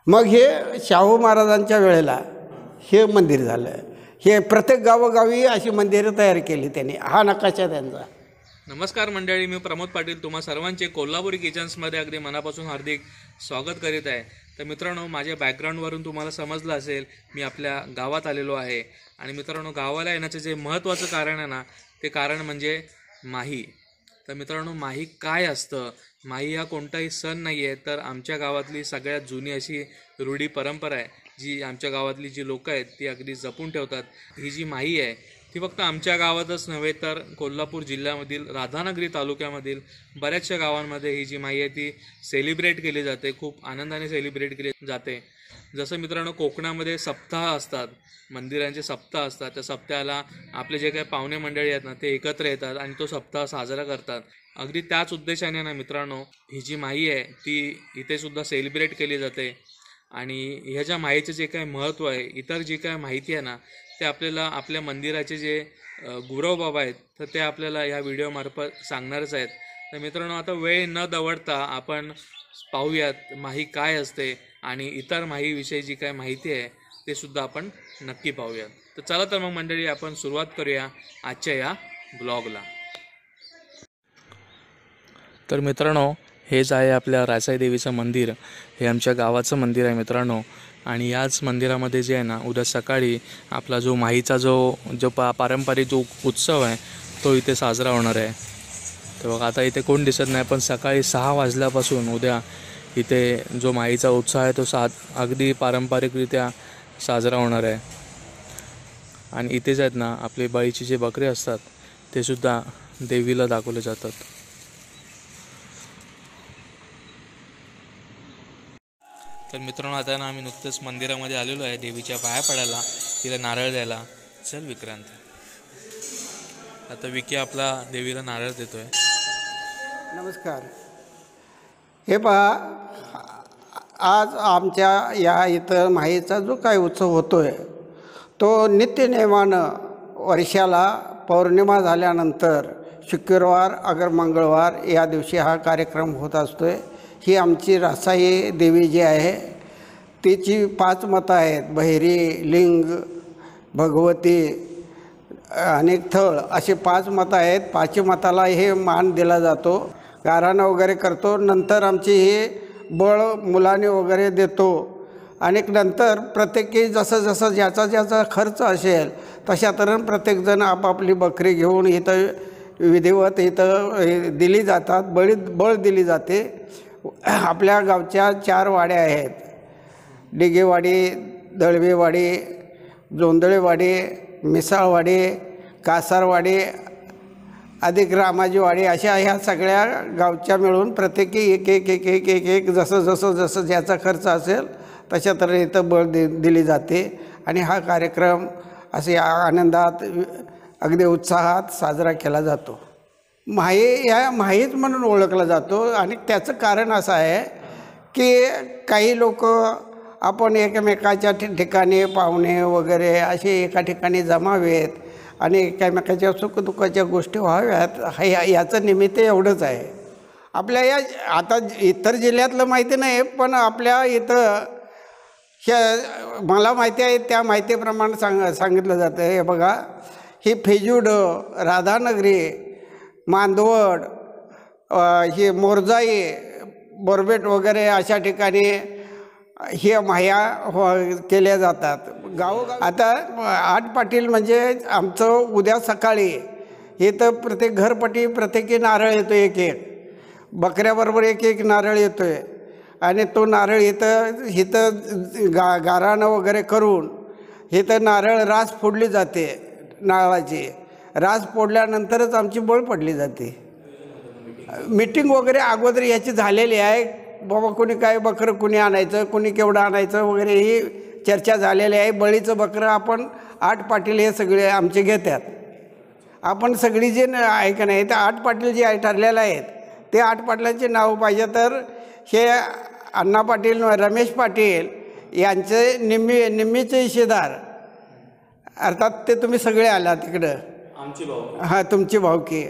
मग हे शाहू महाराजांच्या वेळेला हे मंदिर झालं. हे प्रत्येक गावोगावी अशी मंदिरं तयार केली त्यांनी. हा नकाशा त्यांचा. नमस्कार मंडळी, मी प्रमोद पाटील तुम्हा सर्वांचे कोल्हापुरी किचन्समध्ये अगदी मनापासून हार्दिक स्वागत करीत आहे. तर मित्रांनो, माझ्या बॅकग्राऊंडवरून तुम्हाला समजलं असेल मी आपल्या गावात आलेलो आहे. आणि मित्रांनो, गावाला येण्याचं जे महत्त्वाचं कारण आहे ना, ते कारण म्हणजे माही. तर मित्रांनो, माही काय असतं? माही हा कोणताही सण नाही आहे, तर आमच्या गावातली सगळ्यात जुनी अशी रूढी परंपरा आहे, जी आमच्या गावातली जी लोकं आहेत ती अगदी जपून ठेवतात. ही जी माही आहे ती फक्त आमच्या गावातच नव्हे तर कोल्हापूर जिल्ह्यामधील राधानगरी तालुक्यामधील बऱ्याचशा गावांमध्ये ही जी माही आहे ती सेलिब्रेट केली जाते. खूप आनंदाने सेलिब्रेट केली जाते. जसं मित्रांनो, कोकणामध्ये सप्ताह असतात, मंदिरांचे सप्ताह असतात. त्या सप्ताहाला आपले जे काही पाहुणे मंडळी आहेत ना, ते एकत्र येतात आणि तो सप्ताह साजरा करतात. अगदी त्याच उद्देशाने ना मित्रांनो, ही जी माही आहे ती इथे सुद्धा सेलिब्रेट केली जाते. आणि ह्या ज्या माहीचं जे काही महत्त्व आहे, इतर जी काय माहिती आहे ना, ते आपल्याला आपल्या मंदिराचे जे गुरव बाबा आहेत तर ते आपल्याला ह्या व्हिडिओमार्फत सांगणारच आहेत. तर मित्रांनो, आता वेळ न दवडता आपण पाहूयात माही काय असते आणि इतर माहीविषयी जी काय माहिती आहे ते सुद्धा आपण नक्की पाहूयात. तर चला तर मग मंडळी, आपण सुरुवात करूया आजच्या या ब्लॉगला. तर मित्रांनो, हेच आहे आपल्या रासाई देवीचं मंदिर. हे आमच्या गावाचं मंदिर आहे मित्रांनो. आणि याच मंदिरामध्ये जे आहे ना, उद्या सकाळी आपला जो माहीचा जो पारंपरिक जो उत्सव आहे तो इथे साजरा होणार आहे. तर बघा, आता इथे कोण दिसत नाही, पण सकाळी 6 वाजल्यापासून उद्या इथे जो माहीचा उत्सव आहे तो अगदी पारंपरिकरित्या साजरा होणार आहे. आणि इथेच आहेत ना आपले बळीचे जे बकरे असतात ते सुद्धा देवीला दाखवले जातात. तर मित्रांनो, आता ना आम्ही नुकतंच मंदिरामध्ये आलेलो आहे देवीच्या पाया पडायला, तिला नारळ द्यायला. चल विक्रांत. आता विकी आपला देवीला नारळ देतोय. नमस्कार. हे पहा, आज आमच्या या इथं माहीचा जो काही उत्सव होतो आहे तो नित्यनेमानं वर्षाला पौर्णिमा झाल्यानंतर शुक्रवार अगर मंगळवार या दिवशी हा कार्यक्रम होत असतो आहे. ही आमची रासाई देवी जी आहे तिची 5 मतं आहेत. बहिरी, लिंग, भगवती, अनेक थळ असे 5 मतं आहेत. 5 मताला हे मान दिला जातो. गाराणं वगैरे करतो. नंतर आमची हे बळ मुलाने वगैरे देतो. आणि नंतर प्रत्येकी जसं ज्याचा खर्च असेल तशा तऱ्हेनं प्रत्येकजण आपापली बकरी घेऊन इथं विधिवत इथं दिली जातात. बळ दिली जाते. आपल्या गावच्या 4 वाड्या आहेत. डिगेवाडी, दळवेवाडी, जोंधळेवाडी, मिसाळवाडी, कासारवाडी, अधिक रामाजीवाडी, अशा ह्या सगळ्या गावच्या मिळून प्रत्येकी एक जसं ज्याचा खर्च असेल तशा तऱ्हेने इथं बळ दिली जाते. आणि हा कार्यक्रम असे आनंदात अगदी उत्साहात साजरा केला जातो. माही ह्या माहीच म्हणून ओळखला जातो. आणि त्याचं कारण असं आहे की काही लोक आपण एकमेकाच्या ठिकाणी पाहुणे वगैरे असे एका ठिकाणी जमावेत आणि एकमेकाच्या सुखदुःखाच्या गोष्टी व्हाव्यात, याचं निमित्त एवढंच आहे. आपल्या या आता इतर जिल्ह्यातलं माहिती नाही, पण आपल्या इथं मला माहिती आहे त्या माहितीप्रमाणे सांगितलं जातं. हे बघा, ही फेजूड, राधानगरी, मांदवड, ही मोरजाई, बोरबेट वगैरे अशा ठिकाणी हे माह्या केल्या जातात. आता 8 पाटील म्हणजे आमचं उद्या सकाळी इथं प्रत्येक घरपटी प्रत्येकी नारळ येतो. एक बकऱ्याबरोबर एक नारळ येतो आहे. आणि तो नारळ इथं गाराणं वगैरे करून इथं नारळ रास फोडली जाते. नारळाची रास फोडल्यानंतरच आमची बळ पडली जाते. मीटिंग वगैरे अगोदर याची झालेली आहे. बाबा कुणी काय बकरं कुणी आणायचं, कुणी केवढं आणायचं वगैरे ही चर्चा झालेली आहे. बळीचं बकरं आपण 8 पाटील हे सगळे आमचे घेतात. आपण सगळी जे आहे का नाही, तर 8 पाटील जे आहे ठरलेले आहेत ते 8 पाटलांचे नाव पाहिजे. तर हे अण्णा पाटील, रमेश पाटील यांचे निम्मीचे हिस्सेदार, अर्थात ते तुम्ही सगळे आला तिकडं, आमची भाऊ. हां, तुमची भाऊकी.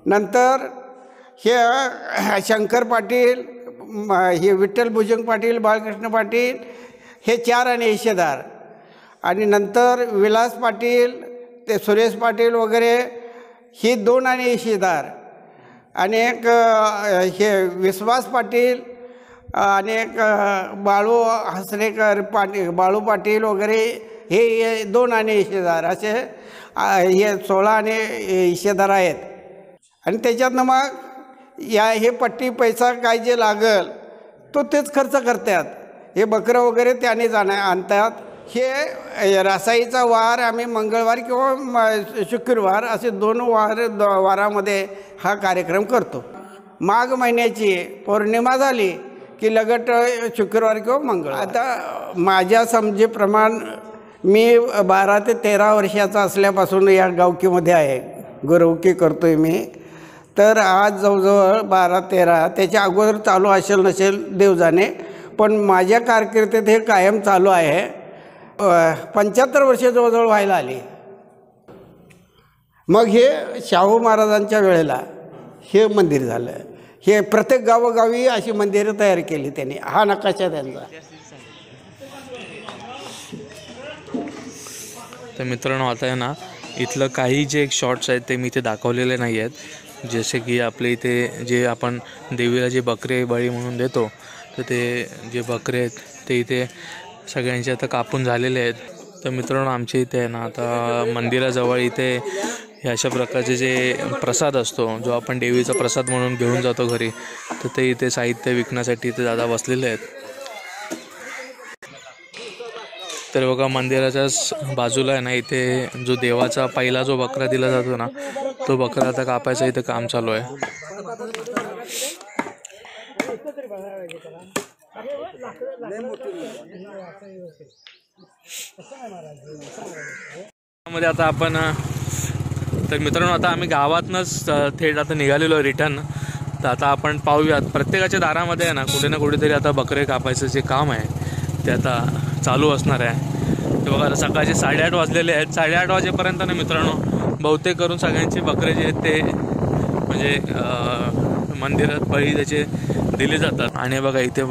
नंतर हे शंकर पाटील, हे विठ्ठल भुजंग पाटील, बाळकृष्ण पाटील हे 4 आणि हिस्सेदार, आणि नंतर विलास पाटील, ते सुरेश पाटील वगैरे ही 2 आणि हिस्सेदार, आणि एक हे विश्वास पाटील, आणि एक बाळू हसरेकर पाटील, बाळू पाटील वगैरे हे 2 आणि हिस्सेदार, असे हे 16 आणि हिस्सेदार आहेत. आणि त्याच्यातनं मग हे पट्टी पैसा काय जे लागल तो तेच खर्च करतात. हे बकरं वगैरे त्याने आणतात. हे रासाईचा वार आम्ही मंगळवार किंवा शुक्रवार असे 2 वारामध्ये हा कार्यक्रम करतो. माघ महिन्याची पौर्णिमा झाली की लगट शुक्रवार किंवा मंगळवार. आता माझ्या समजेप्रमाण मी 12 ते 13 वर्षाचा असल्यापासून या गावकीमध्ये आहे, गुरवकी करतो आहे मी. तर आज जवळजवळ 12-13, त्याच्या अगोदर चालू असेल नसेल देव जाणे, पण माझ्या कारकिर्दीत हे कायम चालू आहे. 75 वर्षे जवळजवळ व्हायला आली. मग हे शाहू महाराजांच्या वेळेला हे मंदिर झालं. हे प्रत्येक गावोगावी अशी मंदिरं तयार केली त्यांनी. हा नकाशा त्यांचा. तर मित्रांनो, आता आहे ना, इथलं काही जे शॉर्ट्स आहेत ते मी इथे दाखवलेले नाही आहेत. जसे की आपले इथे जे आपण देवीला जे बकरे बळी म्हणून देतो, तर ते जे बकरे आहेत ते इथे सगळ्यांचे आता कापून झालेले आहेत. तर मित्रांनो, आमच्या इथे आहे ना, आता मंदिराजवळ इथे हे अशा प्रकारचे जे प्रसाद असतो, जो आपण देवीचा प्रसाद म्हणून घेऊन जातो घरी, तर ते इथे साहित्य विकण्यासाठी इथे दादा बसलेले आहेत. तर बघा, मंदिराच्याच बाजूला आहे ना, इथे जो देवाचा पहिला जो बकरा दिला जातो ना, तो बकरा आता कापायचं इथे काम चालू आहे. मध्ये आता आपण, तर मित्रांनो, आता आम्ही गावातनंच थेट आता निघालेलो रिटर्न. तर आता आपण पाहूयात, प्रत्येकाच्या दारामध्ये आहे ना कुठेतरी आता बकरे कापायचं जे काम आहे ते आता चालू असणार आहे. ते बघा, आता सकाळचे 8:30 वाजलेले आहेत. 8:30 वाजेपर्यंत ना मित्रांनो, बहुतेक करून सगळ्यांचे बकरे जे आहेत ते म्हणजे मंदिरात बळी त्याचे दिले जातात. आणि बघा, इथे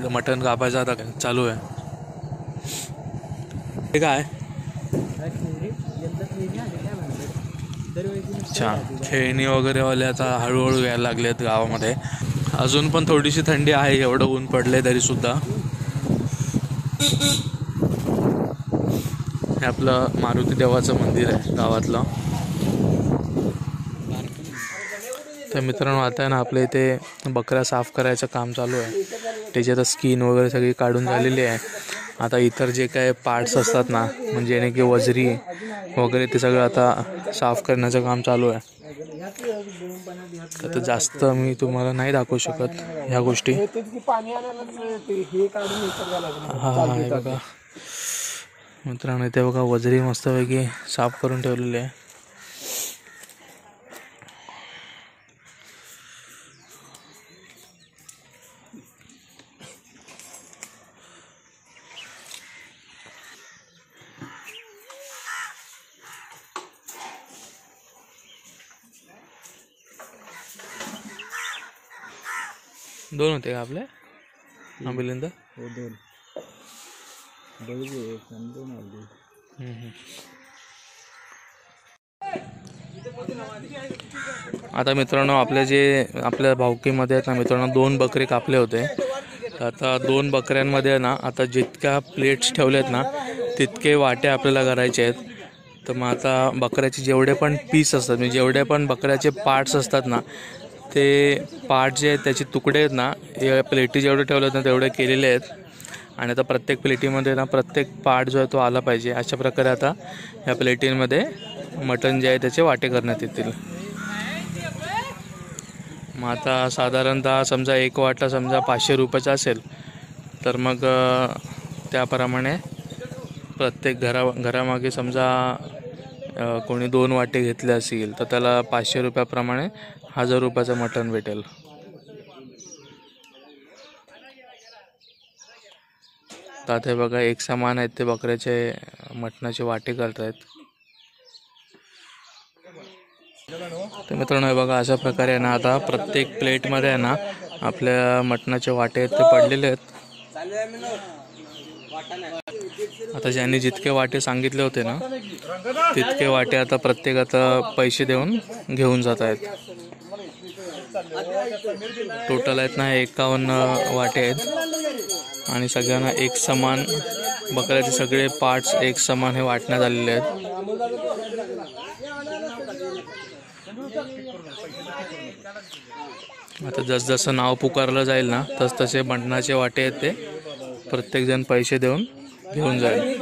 मटण कापायचं आता चालू आहे. हे काय? अच्छा, खेळणी वगैरेवाले आता हळूहळू यायला लागले आहेत गावामध्ये. अजून पण थोडीशी थंडी आहे, एवढं ऊन पडले तरी सुद्धा. हे आपलं मारुती देवाचं मंदिर आहे गावातलं. तर मित्रांनो, आता आहे ना, आपल्या इथे बकरा साफ करायचं काम चालू आहे. त्याची आता स्किन वगैरे सगळी काढून झालेली आहे. आता इतर जे काय पार्ट्स असतात ना, म्हणजे याने की वजरी वगैरे, ते सगळं आता साफ करण्याचं काम चालू आहे. तर जास्त मी तुम्हाला नाही दाखवू शकत ह्या गोष्टी. हा, हे बघा मित्रांनो, इथे बघा वजरी मस्तपैकी साफ करून ठेवलेली आहे. दोन होते का आपले आंबिलिंद? हो, 2. आता मित्रांनो, आपल्या भावकीमध्ये आहेत ना मित्रांनो, 2 बकरे कापले होते. आता 2 बकऱ्यांमध्ये ना, आता जितक्या प्लेट्स ठेवले आहेत ना, तितके वाटे आपल्याला करायचे आहेत. तर मग आता बकऱ्याचे जेवढे पण पीस असतात, म्हणजे जेवढे पण बकऱ्याचे पार्ट्स असतात ना, ते पार्ट जे आहेत त्याचे तुकडे आहेत ना, या प्लेटी जेवढे ठेवले आहेत ना तेवढे केलेले आहेत. आणि आता प्रत्येक प्लेटीमध्ये ना प्रत्येक पार्ट जो आहे तो आला पाहिजे. अशा प्रकारे आता या प्लेटींमध्ये मटण जे आहे त्याचे वाटे करण्यात येतील. मग आता साधारणतः समजा एक वाटा समजा 500 रुपयाचा असेल, तर मग त्याप्रमाणे प्रत्येक घरामागे समजा कोणी 2 वाटे घेतले असतील तर त्याला 500 रुपयाप्रमाणे 1000 रुपयाचं मटण भेटेल. तर हे बघा, एक समान आहेत ते बकऱ्याचे मटणाचे वाटे करत आहेत. तर मित्रांनो, हे बघा, अशा प्रकारे ना आता प्रत्येक प्लेटमध्ये आहे ना आपल्या मटणाचे वाटे आहेत ते पडलेले आहेत. आता ज्यांनी जितके वाटे सांगितले होते ना तितके वाटे आता प्रत्येक आता पैसे देऊन घेऊन जात आहेत. टोटल आहेत ना 51 वाटे आहेत आणि सगळ्यांना एक समान बकऱ्याचे सगळे पार्ट्स एक समान हे वाटण्यात आलेले आहेत. आता जसजसं नाव पुकारलं जाईल ना तसे मटणाचे वाटे आहेत ते प्रत्येकजण पैसे देऊन घेऊन जाईल.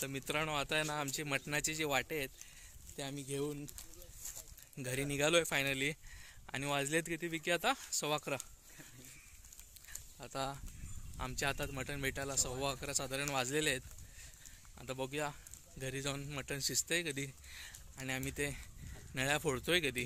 तर मित्रांनो आता आहे ना आमचे मटणाचे जे वाटे आहेत ते आम्ही घेऊन घरी निघालो आहे फायनली. आणि वाजलेत किती विकी आता 11:15. आता आमच्या हातात मटण भेटायला 11:15 साधारण वाजलेले आहेत. आता बघूया घरी जाऊन मटण शिजतंय कधी आणि आम्ही ते नळ्या फोडतोय कधी.